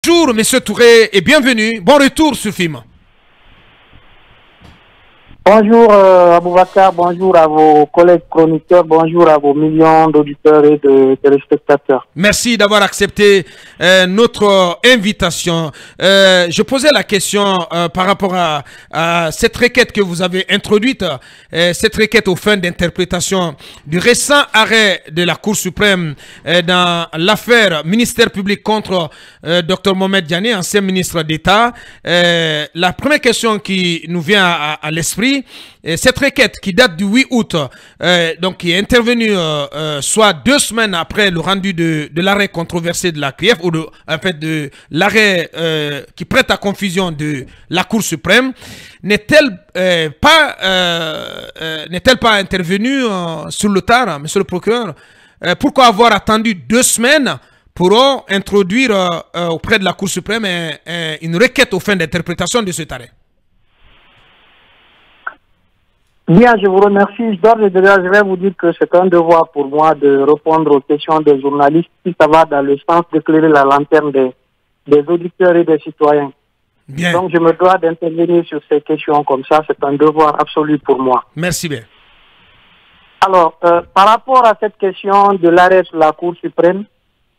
Bonjour, Monsieur Touré, et bienvenue. Bon retour sur film. Bonjour Aboubakar, bonjour à vos collègues chroniqueurs, bonjour à vos millions d'auditeurs et de téléspectateurs. Merci d'avoir accepté notre invitation. Je posais la question par rapport à cette requête que vous avez introduite, cette requête aux fins d'interprétation du récent arrêt de la Cour suprême dans l'affaire ministère public contre Dr Mohamed Diané, ancien ministre d'État. La première question qui nous vient à l'esprit, cette requête qui date du 8 août, donc qui est intervenue soit 2 semaines après le rendu de l'arrêt controversé de la CRIEF, ou en fait de l'arrêt qui prête à confusion de la Cour suprême, n'est-elle pas intervenue sur le tard, monsieur le procureur? Pourquoi avoir attendu 2 semaines pour introduire auprès de la Cour suprême une requête aux fins d'interprétation de cet arrêt? Bien, je vous remercie. D'ores et déjà, je vais vous dire que c'est un devoir pour moi de répondre aux questions des journalistes si ça va dans le sens d'éclairer la lanterne des auditeurs et des citoyens. Bien. Donc, je me dois d'intervenir sur ces questions comme ça. C'est un devoir absolu pour moi. Merci bien. Alors, par rapport à cette question de l'arrêt sur la Cour suprême,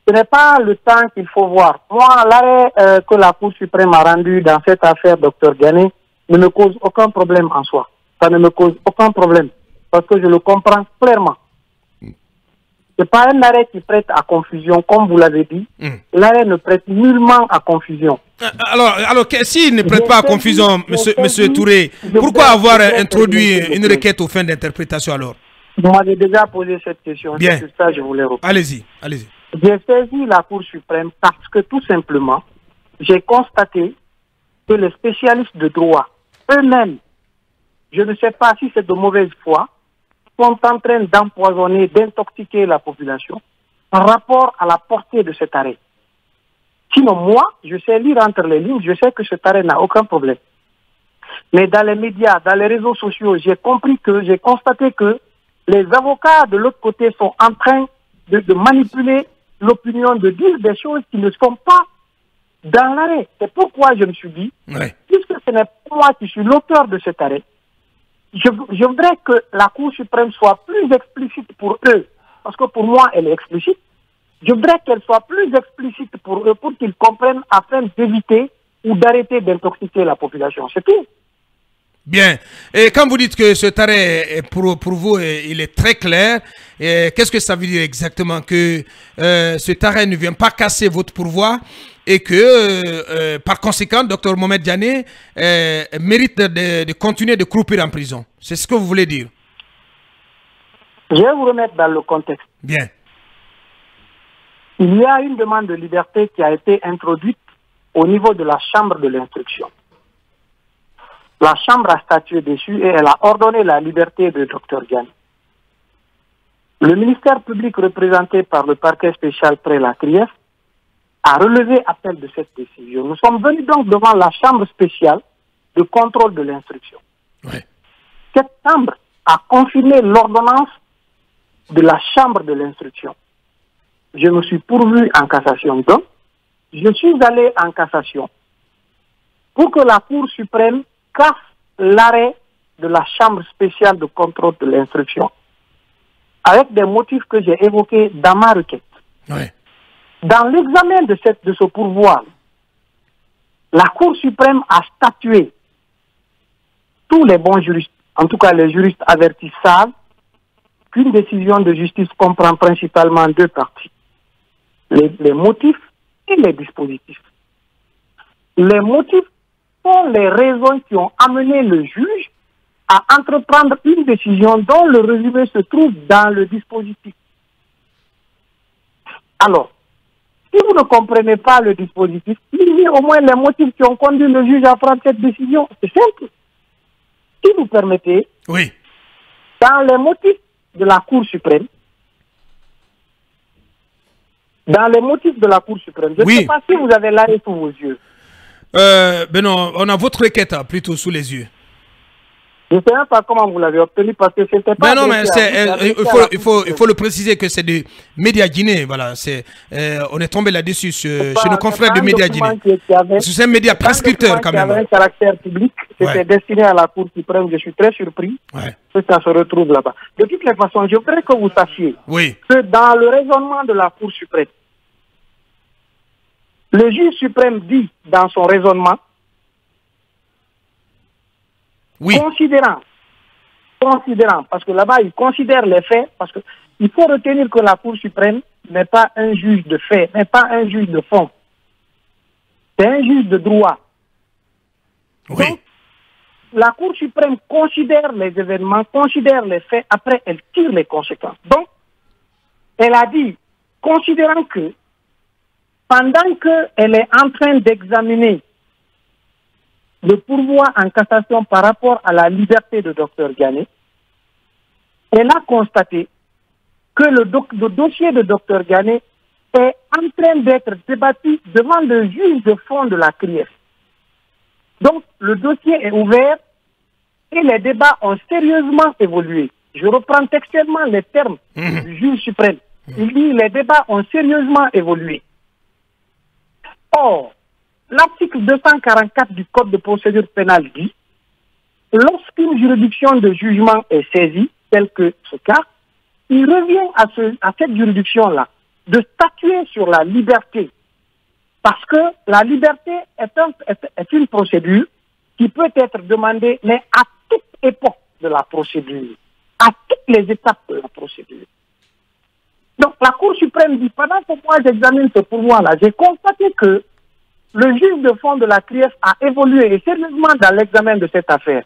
ce n'est pas le temps qu'il faut voir. Moi, l'arrêt que la Cour suprême a rendu dans cette affaire Dr Diané ne me cause aucun problème en soi. Ça ne me cause aucun problème, parce que je le comprends clairement. Ce n'est pas un arrêt qui prête à confusion, comme vous l'avez dit. L'arrêt ne prête nullement à confusion. Alors s'il ne prête pas à confusion, monsieur Touré, pourquoi avoir introduit une requête aux fins d'interprétation alors? Vous m'avez déjà posé cette question. Bien. C'est ça je voulais répondre. Allez-y, allez-y. J'ai saisi la Cour suprême parce que tout simplement, j'ai constaté que les spécialistes de droit eux-mêmes, je ne sais pas si c'est de mauvaise foi, sont en train d'empoisonner, d'intoxiquer la population par rapport à la portée de cet arrêt. Sinon, moi, je sais lire entre les lignes, je sais que cet arrêt n'a aucun problème. Mais dans les médias, dans les réseaux sociaux, j'ai constaté que les avocats de l'autre côté sont en train de manipuler l'opinion, de dire des choses qui ne sont pas dans l'arrêt. C'est pourquoi je me suis dit, puisque ce n'est pas moi qui suis l'auteur de cet arrêt, je voudrais que la Cour suprême soit plus explicite pour eux, parce que pour moi, elle est explicite. Je voudrais qu'elle soit plus explicite pour eux, pour qu'ils comprennent, afin d'éviter ou d'arrêter d'intoxiquer la population. C'est tout. Bien. Et quand vous dites que cet arrêt, pour vous, il est très clair, qu'est-ce que ça veut dire exactement? Que cet arrêt ne vient pas casser votre pourvoi et que, par conséquent, Dr Mohamed Diané mérite de continuer de croupir en prison. C'est ce que vous voulez dire? Je vais vous remettre dans le contexte. Bien. Il y a une demande de liberté qui a été introduite au niveau de la chambre de l'instruction. La chambre a statué dessus et elle a ordonné la liberté de Dr Diané. Le ministère public représenté par le parquet spécial près la CRIEF a relevé appel de cette décision. Nous sommes venus donc devant la chambre spéciale de contrôle de l'instruction. Cette chambre a confirmé l'ordonnance de la chambre de l'instruction. Je me suis pourvu en cassation. Donc, je suis allé en cassation pour que la Cour suprême casse l'arrêt de la chambre spéciale de contrôle de l'instruction avec des motifs que j'ai évoqués dans ma requête. Dans l'examen de ce pourvoi, la Cour suprême a statué. Tous les bons juristes, en tout cas les juristes avertis, savent qu'une décision de justice comprend principalement 2 parties. Les motifs et les dispositifs. Les motifs sont les raisons qui ont amené le juge à entreprendre une décision dont le résumé se trouve dans le dispositif. Alors, si vous ne comprenez pas le dispositif, lisez au moins les motifs qui ont conduit le juge à prendre cette décision. C'est simple. Si vous permettez, dans les motifs de la Cour suprême, je ne sais pas si vous avez l'arrêt sous vos yeux. Ben non, on a votre requête plutôt sous les yeux. Je ne sais même pas comment vous l'avez obtenu parce que c'était pas... Mais non, mais il faut le préciser que c'est des médias guinéens. Voilà, on est tombé là-dessus chez nos confrères de médias guinéens. C'est un média prescripteur quand même. Il avait un caractère public, c'était destiné à la Cour suprême. Je suis très surpris que ça se retrouve là-bas. De toutes les façons, je voudrais que vous sachiez que dans le raisonnement de la Cour suprême, le juge suprême dit dans son raisonnement, considérant, parce que là-bas, il considère les faits, parce qu'il faut retenir que la Cour suprême n'est pas un juge de fait, n'est pas un juge de fond. C'est un juge de droit. Oui. Donc, la Cour suprême considère les événements, considère les faits, après elle tire les conséquences. Donc, elle a dit, considérant que, pendant qu'elle est en train d'examiner le pourvoi en cassation par rapport à la liberté de Dr Ghané, elle a constaté que le dossier de Dr Ghané est en train d'être débattu devant le juge de fond de la CRIEF. Donc, le dossier est ouvert et les débats ont sérieusement évolué. Je reprends textuellement les termes du juge suprême. Il dit les débats ont sérieusement évolué. Or, l'article 244 du Code de procédure pénale dit lorsqu'une juridiction de jugement est saisie, tel que ce cas, il revient à cette juridiction-là de statuer sur la liberté. Parce que la liberté est une procédure qui peut être demandée, mais à toute époque de la procédure, à toutes les étapes de la procédure. Donc la Cour suprême dit, pendant que moi j'examine ce pourvoi-là, j'ai constaté que le juge de fond de la CRIEF a évolué sérieusement dans l'examen de cette affaire.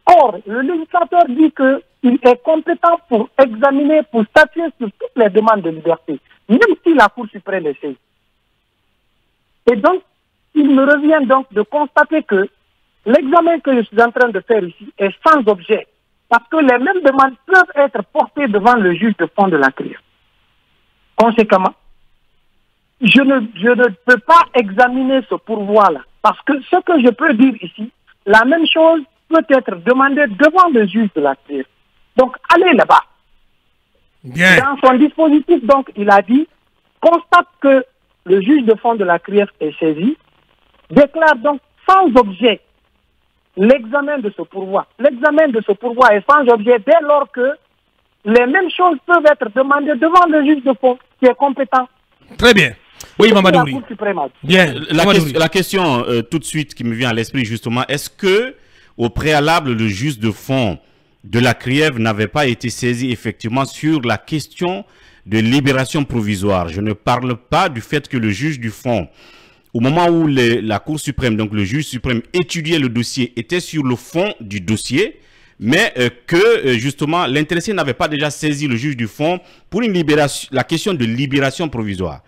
Or, le législateur dit qu'il est compétent pour examiner, pour statuer sur toutes les demandes de liberté, même si la Cour suprême est saisie. Et donc, il me revient donc de constater que l'examen que je suis en train de faire ici est sans objet, parce que les mêmes demandes peuvent être portées devant le juge de fond de la CRIEF. Conséquemment, je ne peux pas examiner ce pourvoi-là, parce que ce que je peux dire ici, la même chose peut être demandée devant le juge de la CRIEF. Donc, allez là-bas. Dans son dispositif, donc, il a dit, constate que le juge de fond de la CRIEF est saisi, déclare donc sans objet l'examen de ce pourvoi. L'examen de ce pourvoi est sans objet dès lors que les mêmes choses peuvent être demandées devant le juge de fond qui est compétent. Très bien. Oui, Mamadou. Bien. La question tout de suite qui me vient à l'esprit justement, est-ce que au préalable le juge de fond de la CRIEF n'avait pas été saisi effectivement sur la question de libération provisoire? Je ne parle pas du fait que le juge du fond, au moment où la Cour suprême, donc le juge suprême étudiait le dossier, était sur le fond du dossier, mais que justement l'intéressé n'avait pas déjà saisi le juge du fond pour une libération, la question de libération provisoire.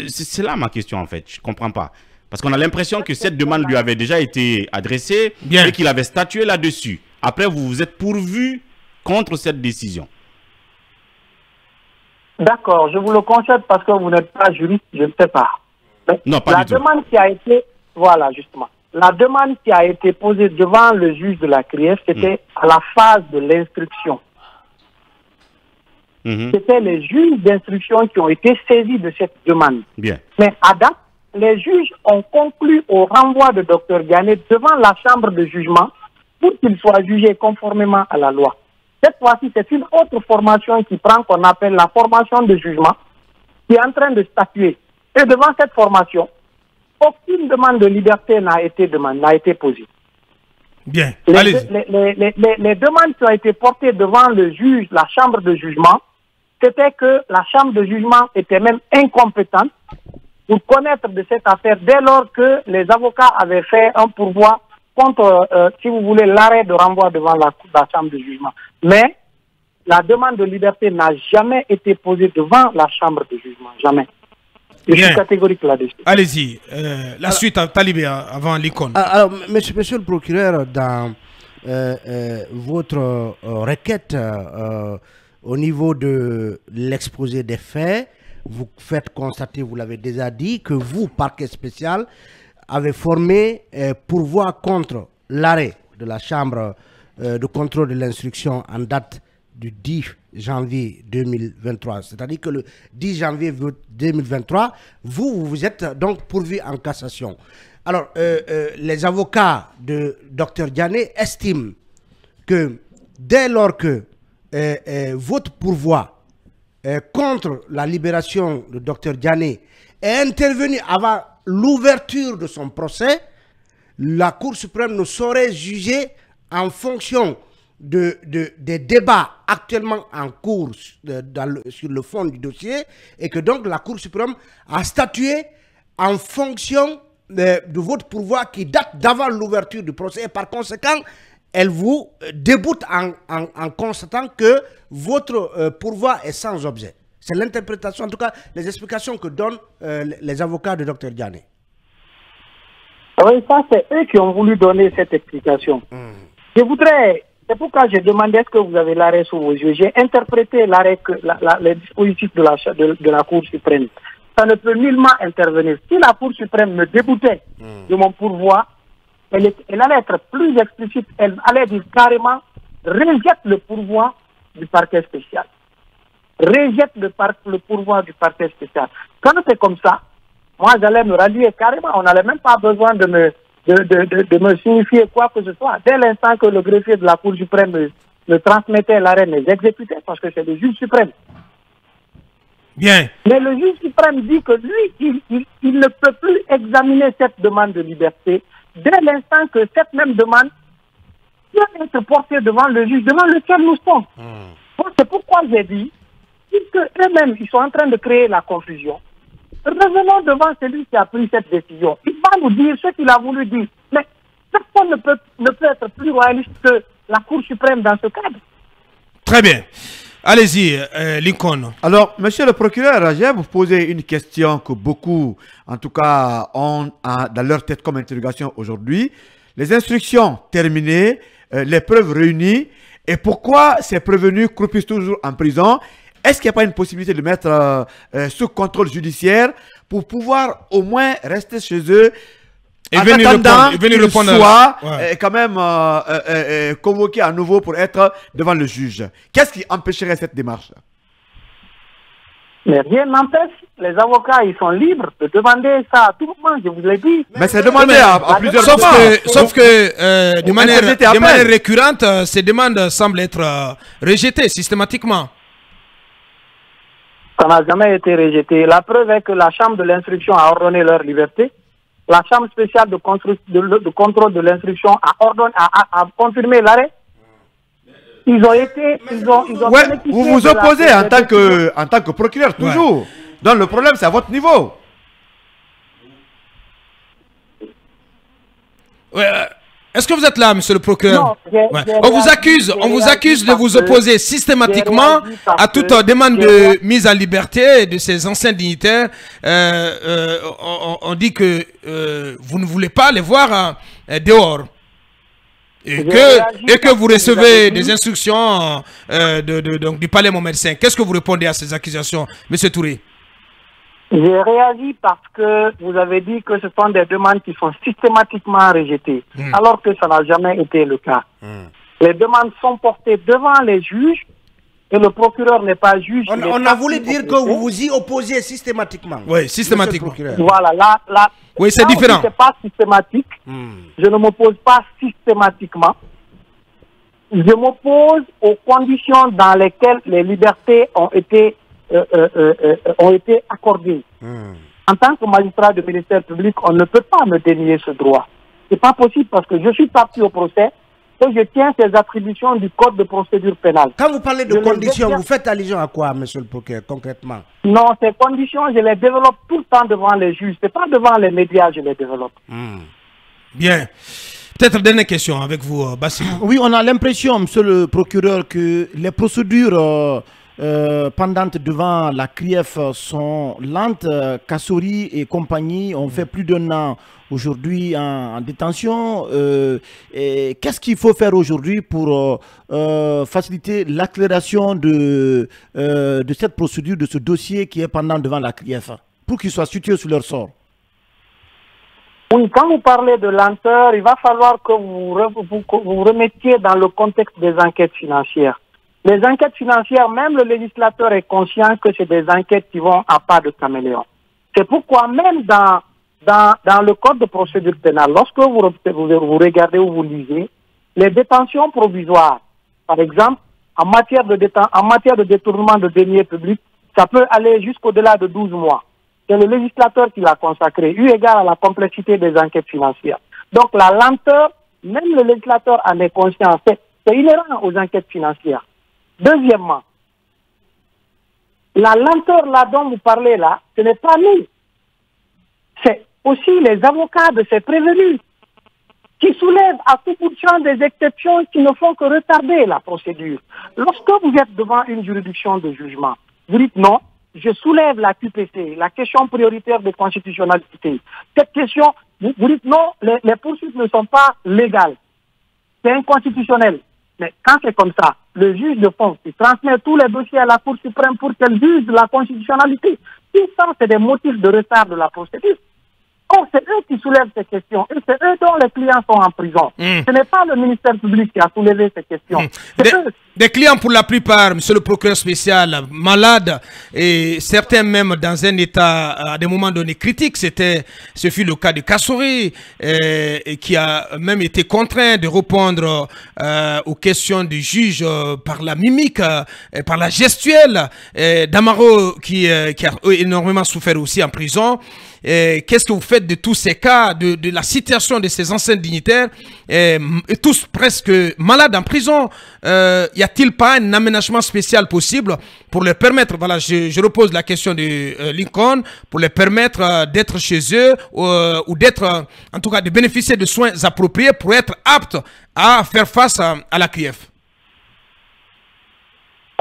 C'est là ma question en fait, je ne comprends pas. Parce qu'on a l'impression que cette demande lui avait déjà été adressée et qu'il avait statué là-dessus. Après, vous vous êtes pourvu contre cette décision. D'accord, je vous le concède parce que vous n'êtes pas juriste, je ne sais pas. Mais non, pas du tout. La demande qui a été, voilà justement, la demande qui a été posée devant le juge de la CRIEF, c'était à la phase de l'instruction. C'était les juges d'instruction qui ont été saisis de cette demande. Bien. Mais à date, les juges ont conclu au renvoi de Dr Ghané devant la chambre de jugement pour qu'il soit jugé conformément à la loi. Cette fois-ci, c'est une autre formation qui prend, qu'on appelle la formation de jugement, qui est en train de statuer. Et devant cette formation, aucune demande de liberté n'a été posée. Bien. Les demandes qui ont été portées devant le juge, la chambre de jugement, c'était que la chambre de jugement était même incompétente pour connaître de cette affaire dès lors que les avocats avaient fait un pourvoi contre, si vous voulez, l'arrêt de renvoi devant la chambre de jugement. Mais la demande de liberté n'a jamais été posée devant la chambre de jugement. Jamais. Je suis catégorique là-dessus. Allez-y. La suite à Talibé avant l'icône. Alors, monsieur le procureur, dans votre requête au niveau de l'exposé des faits, vous faites constater, vous l'avez déjà dit, que vous, parquet spécial, avez formé pourvoi contre l'arrêt de la chambre de contrôle de l'instruction en date du 10 janvier 2023. C'est-à-dire que le 10 janvier 2023, vous êtes donc pourvu en cassation. Alors, les avocats de Dr Diané estiment que dès lors que votre pourvoi contre la libération de Dr Diané est intervenu avant l'ouverture de son procès, la Cour suprême ne saurait juger en fonction des débats actuellement en cours sur le fond du dossier, et que donc la Cour suprême a statué en fonction de votre pourvoi qui date d'avant l'ouverture du procès, et par conséquent elle vous déboute en constatant que votre pourvoi est sans objet. C'est l'interprétation, en tout cas les explications que donnent les avocats de Dr Diané. Oui, ça c'est eux qui ont voulu donner cette explication. Je voudrais, c'est pourquoi j'ai demandé est-ce que vous avez l'arrêt sous vos yeux. J'ai interprété l'arrêt, les dispositifs de la Cour suprême. Ça ne peut nullement intervenir. Si la Cour suprême me déboutait de mon pourvoi, elle allait être plus explicite. Elle allait dire carrément, rejette le pourvoi du parquet spécial. Rejette le pourvoi du parquet spécial. Quand c'est comme ça, moi j'allais me rallier carrément. On n'avait même pas besoin de me signifier quoi que ce soit. Dès l'instant que le greffier de la Cour suprême me transmettait l'arrêt, mais j'exécutais parce que c'est le juge suprême. Bien. Mais le juge suprême dit que lui, il ne peut plus examiner cette demande de liberté dès l'instant que cette même demande doit être portée devant le juge, devant lequel nous sommes. Donc, c'est pourquoi j'ai dit, puisque eux-mêmes, ils sont en train de créer la confusion, revenons devant celui qui a pris cette décision. Il va nous dire ce qu'il a voulu dire. Mais personne ne peut être plus royaliste que la Cour suprême dans ce cadre. Très bien. Allez-y, Lincoln. Alors, monsieur le procureur, je vais vous poser une question que beaucoup, en tout cas, ont dans leur tête comme interrogation aujourd'hui. Les instructions terminées, les preuves réunies, et pourquoi ces prévenus croupissent toujours en prison? Est-ce qu'il n'y a pas une possibilité de mettre sous contrôle judiciaire pour pouvoir au moins rester chez eux et en venir attendant répondre soit quand même convoqué à nouveau pour être devant le juge? Qu'est-ce qui empêcherait cette démarche? Mais rien n'empêche, les avocats, ils sont libres de demander ça à tout moment, je vous l'ai dit. Mais c'est demandé à plusieurs sauf moments. sauf que de manière récurrente, ces demandes semblent être rejetées systématiquement. Ça n'a jamais été rejeté. La preuve est que la Chambre de l'instruction a ordonné leur liberté. La Chambre spéciale de contrôle de l'instruction a confirmé l'arrêt. Ils ont été... Ouais, vous vous opposez en tant que procureur, toujours. Ouais. Donc le problème, c'est à votre niveau. Ouais. Est-ce que vous êtes là, monsieur le procureur? Non, on vous accuse de vous opposer systématiquement à toute demande de mise en liberté de ces anciens dignitaires. On dit que vous ne voulez pas les voir dehors. Et que vous recevez des instructions du palais Mohamed V. Qu'est-ce que vous répondez à ces accusations, monsieur Touré? J'ai réagi parce que vous avez dit que ce sont des demandes qui sont systématiquement rejetées, alors que ça n'a jamais été le cas. Les demandes sont portées devant les juges et le procureur n'est pas juge. On a voulu dire que vous vous y opposez systématiquement. Oui, systématiquement. Voilà, oui, c'est différent. C'est pas systématique. Je ne m'oppose pas systématiquement. Je m'oppose aux conditions dans lesquelles les libertés ont été accordées. En tant que magistrat du ministère public, on ne peut pas me dénier ce droit. C'est pas possible parce que je suis parti au procès et je tiens ces attributions du code de procédure pénale. Quand vous parlez de conditions, vous faites allusion à quoi, monsieur le procureur, concrètement? Non, ces conditions, je les développe tout le temps devant les juges. C'est pas devant les médias, je les développe. Bien. Peut-être dernière question avec vous, Bassi. Oui, on a l'impression, monsieur le procureur, que les procédures pendantes devant la CRIEF sont lentes. Kassouri et compagnie ont fait plus d'1 an aujourd'hui en détention. Qu'est-ce qu'il faut faire aujourd'hui pour faciliter l'accélération de cette procédure, de ce dossier qui est pendant devant la CRIEF, pour qu'ils soient situés sur leur sort? Oui, quand vous parlez de lenteur, il va falloir que vous remettiez dans le contexte des enquêtes financières. Les enquêtes financières, même le législateur est conscient que c'est des enquêtes qui vont à pas de caméléon. C'est pourquoi même dans le code de procédure pénale, lorsque vous regardez ou vous lisez, les détentions provisoires, par exemple, en matière de détournement de deniers publics, ça peut aller jusqu'au-delà de 12 mois. C'est le législateur qui l'a consacré, eu égard à la complexité des enquêtes financières. Donc la lenteur, même le législateur en est conscient, c'est inhérent aux enquêtes financières. Deuxièmement, la lenteur là dont vous parlez là, ce n'est pas nous. C'est aussi les avocats de ces prévenus qui soulèvent à tout bout de champ des exceptions qui ne font que retarder la procédure. Lorsque vous êtes devant une juridiction de jugement, vous dites non, je soulève la QPC, la question prioritaire de constitutionnalité. Cette question, vous dites non, les poursuites ne sont pas légales. C'est inconstitutionnel. Mais quand c'est comme ça, le juge de fond, il transmet tous les dossiers à la Cour suprême pour qu'elle juge la constitutionnalité. Tout ça, c'est des motifs de retard de la procédure. Or, c'est eux qui soulèvent ces questions et c'est eux dont les clients sont en prison. Ce n'est pas le ministère public qui a soulevé ces questions. Des clients, pour la plupart, monsieur le procureur spécial, malades et certains même dans un état à des moments donnés critiques. Ce fut le cas de Kassory qui a même été contraint de répondre aux questions du juge par la mimique, par la gestuelle. Damaro qui a énormément souffert aussi en prison. Qu'est-ce que vous faites de tous ces cas, de la situation de ces anciens dignitaires, tous presque malades en prison? Y a-t-il pas un aménagement spécial possible pour leur permettre, voilà, je repose la question de Lincoln, pour leur permettre d'être chez eux ou d'être, en tout cas, de bénéficier de soins appropriés pour être aptes à faire face à la CRIEF?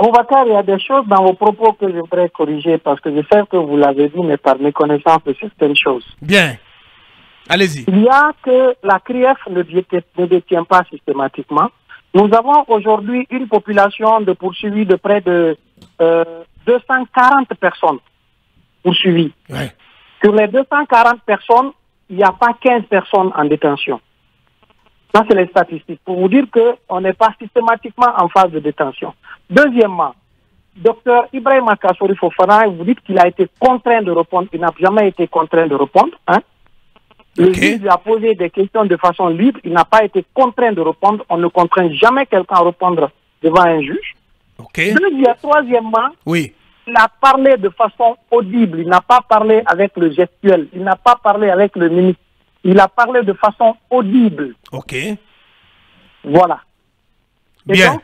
Boubacar, il y a des choses dans vos propos que je voudrais corriger parce que je sais que vous l'avez dit, mais par méconnaissance de certaines choses. Bien. Allez-y. Il y a que la CRIEF ne détient pas systématiquement. Nous avons aujourd'hui une population de poursuivis de près de 240 personnes poursuivies. Ouais. Sur les 240 personnes, il n'y a pas 15 personnes en détention. Ça, c'est les statistiques. Pour vous dire qu'on n'est pas systématiquement en phase de détention. Deuxièmement, Dr Ibrahima Kassory Fofana, vous dites qu'il a été contraint de répondre. Il n'a jamais été contraint de répondre. Hein? Le juge lui a posé des questions de façon libre. Il n'a pas été contraint de répondre. On ne contraint jamais quelqu'un à répondre devant un juge. Troisièmement, oui, il a parlé de façon audible. Il n'a pas parlé avec le gestuel. Il n'a pas parlé avec le mimique. Il a parlé de façon audible. Ok. Voilà. Et bien. Donc,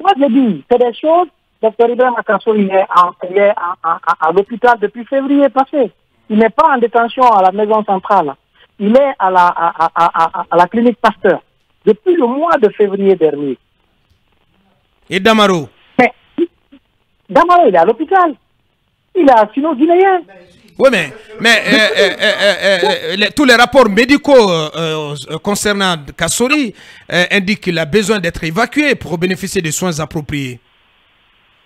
moi, je dis, c'est des choses. Dr Ibrahima Kassory est à l'hôpital depuis février passé. Il n'est pas en détention à la maison centrale. Il est à la clinique Pasteur depuis le mois de février dernier. Et Damaro? Mais Damaro, il est à l'hôpital. Il est à Sino-Guinéen. Oui, mais tous les rapports médicaux concernant Kassory indiquent qu'il a besoin d'être évacué pour bénéficier de soins appropriés.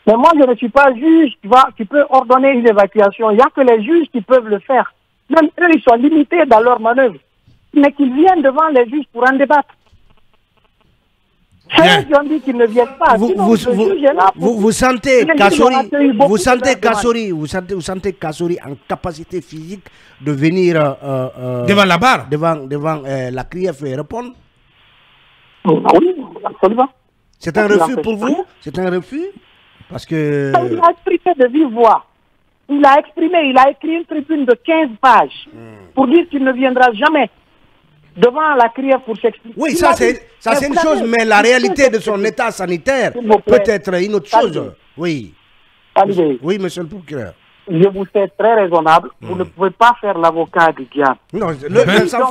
Mais moi, je ne suis pas juge qui peut ordonner une évacuation. Il n'y a que les juges qui peuvent le faire. Même eux, ils sont limités dans leur manœuvre. Mais qu'ils viennent devant les juges pour en débattre. C'est eux qui ont dit qu'ils ne viennent pas. Vous sentez Kassory en capacité physique de venir devant la barre, devant la CRIEF et répondre? Oui, absolument. C'est un refus pour vous? C'est un refus? Parce que... Il a exprimé de vive voix. Il a écrit une tribune de 15 pages pour dire qu'il ne viendra jamais devant la CRIEF pour s'expliquer. Oui, ça c'est une chose, mais la réalité de son état sanitaire peut être une autre chose. Oui. Oui, monsieur le procureur. Je vous sais très raisonnable. Vous ne pouvez pas faire l'avocat du diable. Non, l'un s'en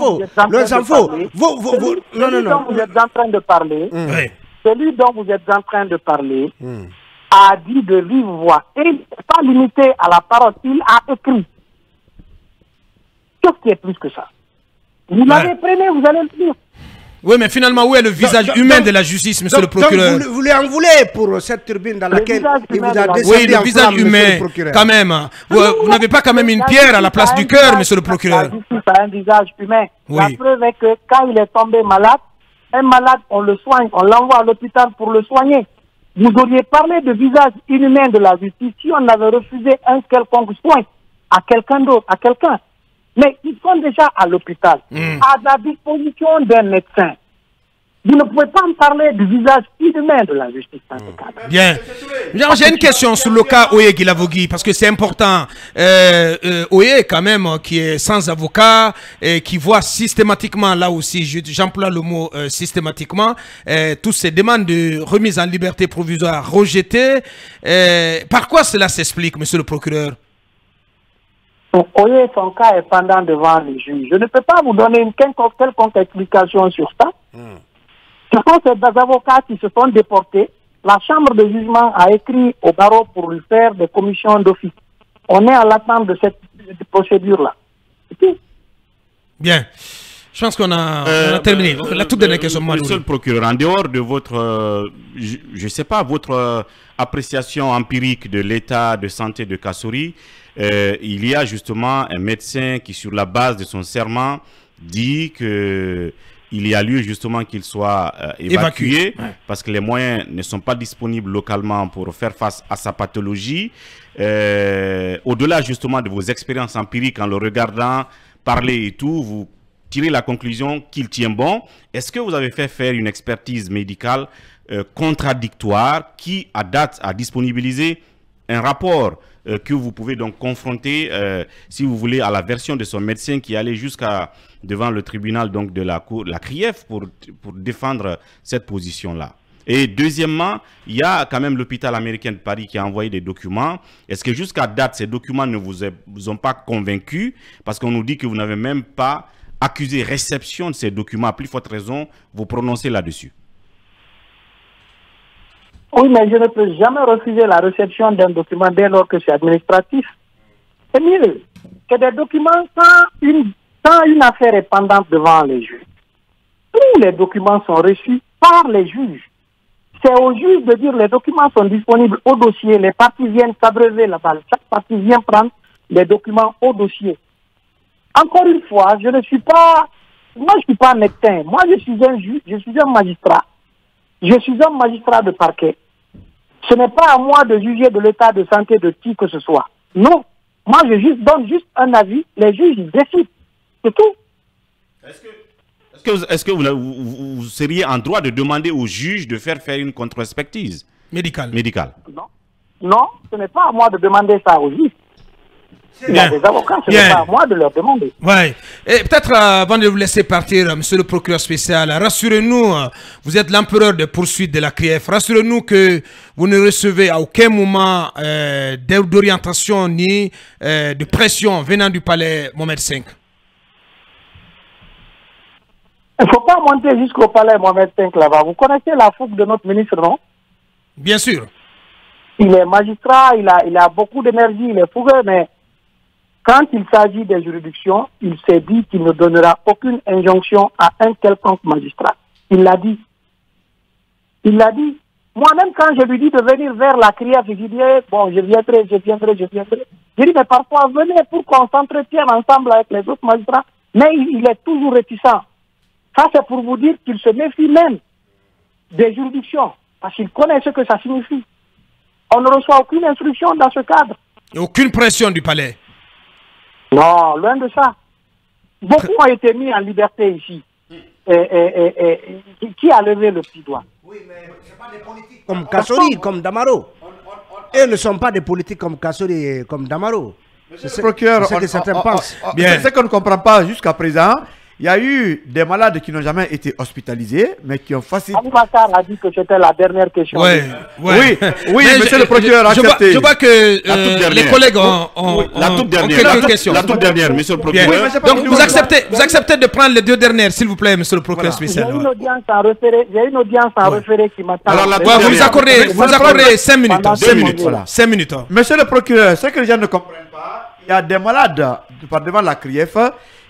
faut. Non. Dont vous êtes en train de parler, celui dont vous êtes en train de parler, a dit de vive voix. Et il n'est pas limité à la parole. Il a écrit. Qu'est-ce qui est plus que ça? Vous l'avez prenez, vous allez le dire. Oui, mais finalement, où est le visage humain de la justice, monsieur le procureur? Donc vous lui en voulez pour cette turbine dans laquelle il vous a descendu. Oui, le visage humain, quand même. Vous n'avez pas quand même une pierre à la place du cœur, monsieur le procureur? La justice a un visage humain. Oui. La preuve est que quand il est tombé malade, un malade, on le soigne, on l'envoie à l'hôpital pour le soigner. Vous auriez parlé de visage inhumain de la justice si on avait refusé un quelconque soin à quelqu'un d'autre, à quelqu'un. Mais ils sont déjà à l'hôpital, à la disposition d'un médecin. Vous ne pouvez pas me parler du visage inhumain de la justice dans ce cadre. Bien. J'ai une question sur le cas Oye Guilavogui, parce que c'est important. Oye, quand même, qui est sans avocat, et qui voit systématiquement, là aussi, j'emploie le mot systématiquement, toutes ces demandes de remise en liberté provisoire rejetées. Par quoi cela s'explique, monsieur le procureur? Oye, son cas est pendant devant les juges. Je ne peux pas vous donner une quelconque explication sur ça. Ce sont ces avocats qui se sont déportés. La chambre de jugement a écrit au barreau pour lui faire des commissions d'office. On est à l'attente de cette procédure-là. Bien. Je pense qu'on a terminé. La toute dernière question. Monsieur le procureur, en dehors de votre, je ne sais pas, votre appréciation empirique de l'état de santé de Kassory, il y a justement un médecin qui, sur la base de son serment, dit que il y a lieu justement qu'il soit évacué parce que les moyens ne sont pas disponibles localement pour faire face à sa pathologie. Au-delà justement de vos expériences empiriques, en le regardant, parler et tout, vous tirez la conclusion qu'il tient bon. Est-ce que vous avez fait faire une expertise médicale contradictoire qui, à date, a disponibilisé un rapport que vous pouvez donc confronter, si vous voulez, à la version de son médecin qui allait jusqu'à devant le tribunal donc de la cour, la CRIEF, pour défendre cette position-là. Et deuxièmement, il y a quand même l'hôpital américain de Paris qui a envoyé des documents. Est-ce que jusqu'à date, ces documents ne vous ont pas convaincu? Parce qu'on nous dit que vous n'avez même pas accusé réception de ces documents. À plus forte raison, vous prononcez là-dessus. Oui, mais je ne peux jamais refuser la réception d'un document dès lors que c'est administratif. C'est mieux que des documents quand une affaire est pendante devant les juges. Tous les documents sont reçus par les juges. C'est aux juges de dire les documents sont disponibles au dossier. Les parties viennent s'abreuver la balle. Chaque partie vient prendre les documents au dossier. Encore une fois, je ne suis pas... Moi, je ne suis pas médecin. Moi, je suis un juge, je suis un magistrat. Je suis un magistrat de parquet. Ce n'est pas à moi de juger de l'état de santé de qui que ce soit. Non. Moi, je donne juste un avis. Les juges, ils décident. C'est tout. Est-ce que vous seriez en droit de demander au juge de faire une contre-expertise médicale? Non. Non, ce n'est pas à moi de demander ça au juge. Il y a des avocats, ce n'est pas à moi de leur demander. Ouais. Et peut-être avant de vous laisser partir, monsieur le procureur spécial, rassurez-nous, vous êtes l'empereur des poursuites de la CRIEF. Rassurez-nous que vous ne recevez à aucun moment d'orientation ni de pression venant du palais Mohamed V. Il ne faut pas monter jusqu'au palais Mohamed V là-bas. Vous connaissez la fougue de notre ministre, non? Bien sûr. Il est magistrat, il a beaucoup d'énergie, il est fougueux, mais quand il s'agit des juridictions, il s'est dit qu'il ne donnera aucune injonction à un quelconque magistrat. Il l'a dit. Il l'a dit. Moi-même, quand je lui dis de venir vers la CRIEF, je lui dis, bon, je viendrai. Je dis, mais parfois, venez pour qu'on s'entretienne ensemble avec les autres magistrats. Mais il est toujours réticent. Ça, c'est pour vous dire qu'il se méfie même des juridictions, parce qu'il connaît ce que ça signifie. On ne reçoit aucune instruction dans ce cadre. Et aucune pression du palais. Non, loin de ça. Beaucoup ont été mis en liberté ici. Qui a levé le petit doigt? Oui, mais ce n'est pas des politiques comme Kassory, comme Damaro. Eux ne sont pas des politiques comme Kassory et comme Damaro. Monsieur le procureur, c'est ce que certains pensent. C'est ce qu'on ne comprend pas jusqu'à présent. Il y a eu des malades qui n'ont jamais été hospitalisés, mais qui ont facilité. Aboubacar a dit que c'était la dernière question. Oui, monsieur le procureur, acceptez. Je vois que les collègues ont quelques questions. La toute dernière, monsieur le procureur. Donc vous acceptez de prendre les deux dernières, s'il vous plaît, monsieur le procureur spécial. J'ai une audience en référé qui m'attend. Vous nous accordez 5 minutes. 5 minutes. Monsieur le procureur, ce que les gens ne comprennent pas, il y a des malades devant la CRIEF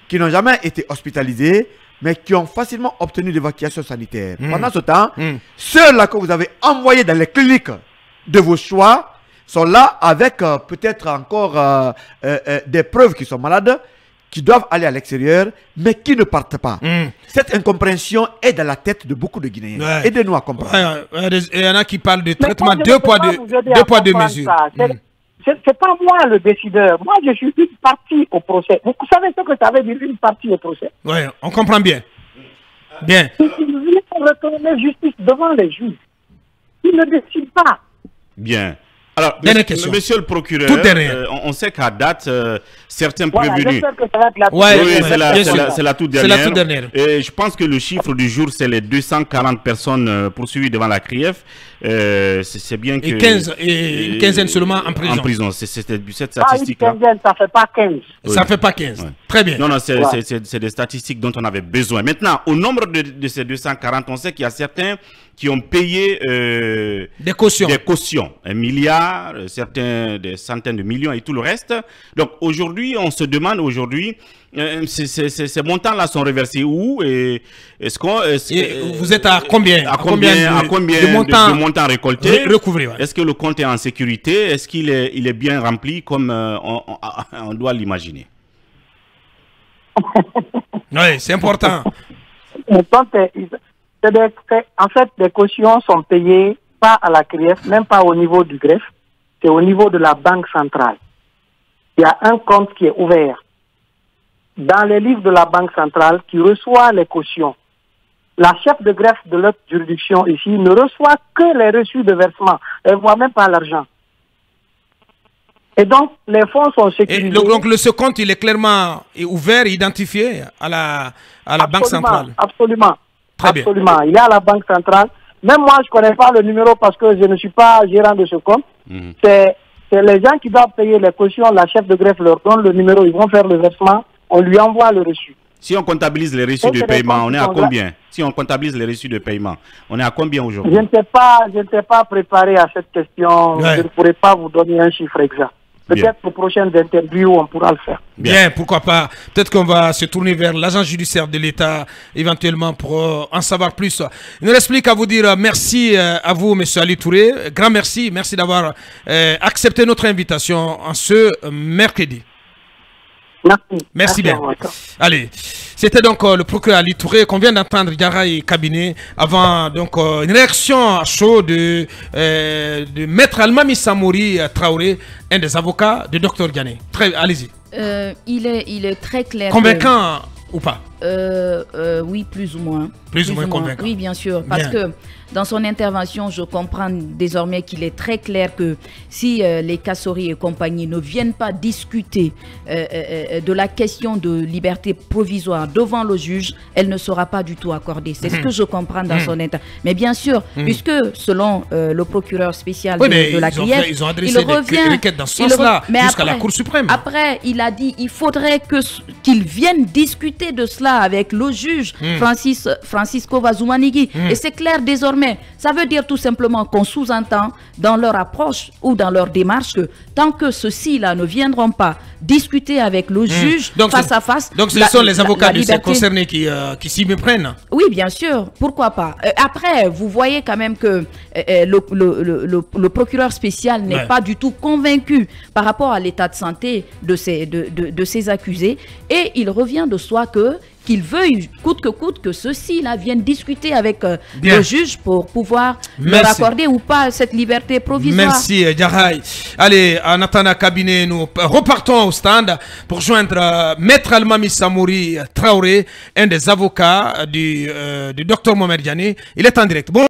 qui n'ont jamais été hospitalisés, mais qui ont facilement obtenu l'évacuation sanitaire. Pendant ce temps, ceux-là que vous avez envoyés dans les cliniques de vos choix sont là avec peut-être encore des preuves qu'ils sont malades, qui doivent aller à l'extérieur, mais qui ne partent pas. Cette incompréhension est dans la tête de beaucoup de Guinéens. Ouais. Aidez-nous à comprendre. Il y en a qui parlent de Mais traitement moi, je deux ne peux poids, pas vous aider à deux poids, deux comprendre mesures. ça. C'est pas moi le décideur. Moi, je suis une partie au procès. Vous savez ce que ça veut dire, une partie au procès? Oui, on comprend bien. Bien. Il faut retourner justice devant les juges. Ils ne décident pas. Bien. Alors, Dernière question. monsieur le procureur, Toute dernière. on sait qu'à date, certains Voilà, prévenus... j'espère que ça va être la Ouais, Oui, bien sûr. c'est la toute C'est dernière. la toute dernière. Et je pense que le chiffre du jour, c'est les 240 personnes poursuivies devant la CRIEF. C'est bien que... Une quinzaine seulement en prison. En prison, c'est cette Ah, une statistique-là. quinzaine, ça ne fait pas 15. Ça fait pas 15. Ouais. Très bien. Non, non, c'est Ouais. c'est des statistiques dont on avait besoin. Maintenant, au nombre de ces 240, on sait qu'il y a certains qui ont payé Des cautions. des cautions, 1 milliard, certains des centaines de millions et tout le reste. Donc aujourd'hui, on se demande aujourd'hui, ces montants-là sont reversés où et est-ce qu'on... Et vous êtes à combien? À combien de montants de montants récoltés recouvrés, ouais. Est-ce que le compte est en sécurité? Est-ce qu'il est, il est bien rempli comme on doit l'imaginer? Oui, c'est important. En fait, les cautions sont payées pas à la CRIEF, même pas au niveau du greffe, c'est au niveau de la banque centrale. Il y a un compte qui est ouvert dans les livres de la banque centrale qui reçoit les cautions. La chef de greffe de notre juridiction ici ne reçoit que les reçus de versement. Elle ne voit même pas l'argent. Et donc, les fonds sont sécurisés. Et donc, ce compte, il est clairement ouvert, identifié à la banque centrale. Absolument. Très bien. Absolument. Il est à la banque centrale. Même moi, je ne connais pas le numéro parce que je ne suis pas gérant de ce compte. C'est les gens qui doivent payer les cautions. La chef de greffe leur donne le numéro. Ils vont faire le versement. On lui envoie le reçu. Si on comptabilise les reçus de paiement, on est à combien? Si on comptabilise les reçus de paiement, on est à combien aujourd'hui? Je ne sais pas préparé à cette question. Ouais. Je ne pourrais pas vous donner un chiffre exact. Peut-être aux prochaines interviews, on pourra le faire. Bien, pourquoi pas. Peut-être qu'on va se tourner vers l'agent judiciaire de l'État, éventuellement, pour en savoir plus. Il ne reste plus qu'à vous dire merci à vous, M. Ali Touré. Grand merci. Merci d'avoir accepté notre invitation en ce mercredi. Merci bien. Allez, c'était donc le procureur Ali Touré qu'on vient d'entendre, Yara et cabinet, avant donc une réaction à chaud de Maître Almami Samori Traoré, un des avocats de Dr Diané. Allez-y. Il est très clair. Convaincant ou pas? Oui, plus ou moins. Plus ou moins convaincant. Oui, bien sûr. Parce que dans son intervention, je comprends désormais qu'il est très clair que si les Kassori et compagnie ne viennent pas discuter de la question de liberté provisoire devant le juge, elle ne sera pas du tout accordée. C'est ce que je comprends dans son intervention. Mais bien sûr, puisque selon le procureur spécial de la CRIEF, ils ont adressé des requêtes dans ce sens-là jusqu'à la Cour suprême. Après, il a dit qu'il faudrait qu'ils viennent discuter de cela avec le juge Francisco Vazoumanigui. Et c'est clair désormais. Ça veut dire tout simplement qu'on sous-entend dans leur approche ou dans leur démarche que tant que ceux-ci-là ne viendront pas discuter avec le juge face à face... Donc ce sont les avocats concernés qui s'y méprennent. Oui, bien sûr. Pourquoi pas? Après, vous voyez quand même que le procureur spécial n'est pas du tout convaincu par rapport à l'état de santé de ces accusés. Et il revient de soi qu'il veuille coûte que coûte que ceux-ci-là viennent discuter avec le juge pour pouvoir leur accorder ou pas cette liberté provisoire. Merci, Yahay. Allez, en attendant cabinet, nous repartons au stand pour joindre Maître Almami Samori Traoré, un des avocats du docteur Mohamed Diané. Il est en direct. Bon.